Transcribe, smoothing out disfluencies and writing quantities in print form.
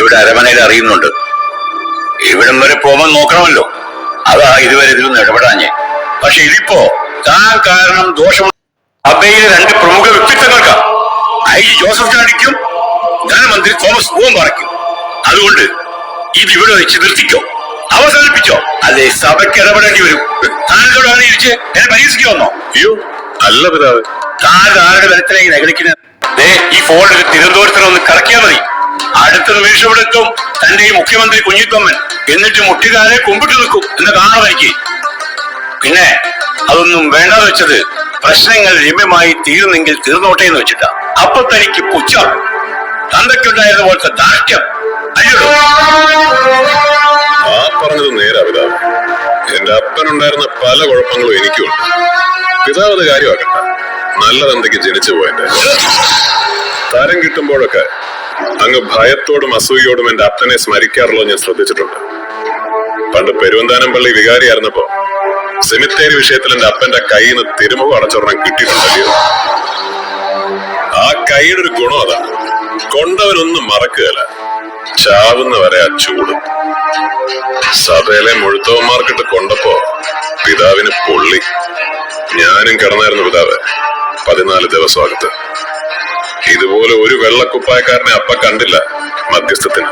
ഇവിടെ അരമനയിൽ അറിയുന്നുണ്ട്. ഇവിടം വരെ പോകാൻ നോക്കണമല്ലോ, അതാ ഇതുവരെ ഇതിലൊന്നും ഇടപെടാഞ്ഞേ. പക്ഷെ ഇതിപ്പോ താൻ കാരണം ദോഷം അബയിലെ രണ്ട് പ്രമുഖ വ്യക്തിത്വങ്ങൾക്കാ, IG ജോസഫ് ചാണ്ടിക്കും ധനമന്ത്രി തോമസ് പൂവമ്പാറയ്ക്കും. അതുകൊണ്ട് ഇതിവിടെ വെച്ച് നിർത്തിക്കോ, അവസാനിപ്പിച്ചോ, അല്ലെ സഭയ്ക്ക് ഇടപെടേണ്ടി വരും. താനോടാണ് ഇരിച്ച് എന്നെ പരിഹസിക്കുമെന്നോ? അയ്യോ അല്ല പിതാവ്, താൻ ആരുടെ ബലത്തിലേക്ക് നഗലിക്കുന്നത്? ഈ ഫോണിൽ തിരുവനന്തപുരത്തിനൊന്ന് കറക്കിയാൽ മതി, അടുത്ത നിമിഷം ഇവിടെ എത്തും തന്റെ ഈ മുഖ്യമന്ത്രി കുഞ്ഞിക്കൊമ്മൻ. എന്നിട്ട് മുട്ടുകാരെ കുമ്പിട്ട് നിൽക്കും എന്ന് കാണാൻ എനിക്ക്. പിന്നെ അതൊന്നും വേണ്ടാന്ന് വെച്ചത് പ്രശ്നങ്ങൾ രമ്യമായി തീർന്നെങ്കിൽ തീർന്നോട്ടെ എന്ന് വെച്ചിട്ടാ. അപ്പൊ തനിക്ക് പുച്ഛം, തന്തയ്ക്കുണ്ടായിരുന്ന പോലത്തെ ദാഷ്ട്യം അല്ലല്ലോ. ആ പറഞ്ഞത് നേരാ പിതാവ്. എന്റെ അപ്പനുണ്ടായിരുന്ന പല കുഴപ്പങ്ങളും എനിക്കുണ്ട്. പിതാവ് അത് കാര്യമാക്കണ്ട. നല്ല തന്തയ്ക്ക് ജനിച്ചു പോയെന്റെ തരം കിട്ടുമ്പോഴൊക്കെ അങ്ങ് ഭയത്തോടും അസൂയോടും എന്റെ അപ്പനെ സ്മരിക്കാറുള്ളത് ഞാൻ ശ്രദ്ധിച്ചിട്ടുണ്ട്. പണ്ട് പെരുവന്താനം പള്ളി വികാരിയായിരുന്നപ്പോ സെമിത്തേരി വിഷയത്തിൽ എന്റെ അപ്പന്റെ കയ്യിൽ നിന്ന് തിരുമുഖം അടച്ചൊരെണ്ണം കിട്ടിയിട്ടുണ്ടല്ലോ. ആ കൈയുടെ ഒരു ഗുണം അതാ, കൊണ്ടവനൊന്നും മറക്കുകയല്ല, ചാവുന്നവരെ ആ ചൂട്. സഭയിലെ മുഴുത്തവന്മാർക്കിട്ട് കൊണ്ടപ്പോ പിതാവിന് പൊള്ളി. ഞാനും കിടന്നായിരുന്നു പിതാവ് 14 ദിവസം അകത്ത്. ഇതുപോലെ ഒരു വെള്ളക്കുപ്പായക്കാരനെ അപ്പ കണ്ടില്ല മധ്യസ്ഥത്തിന്.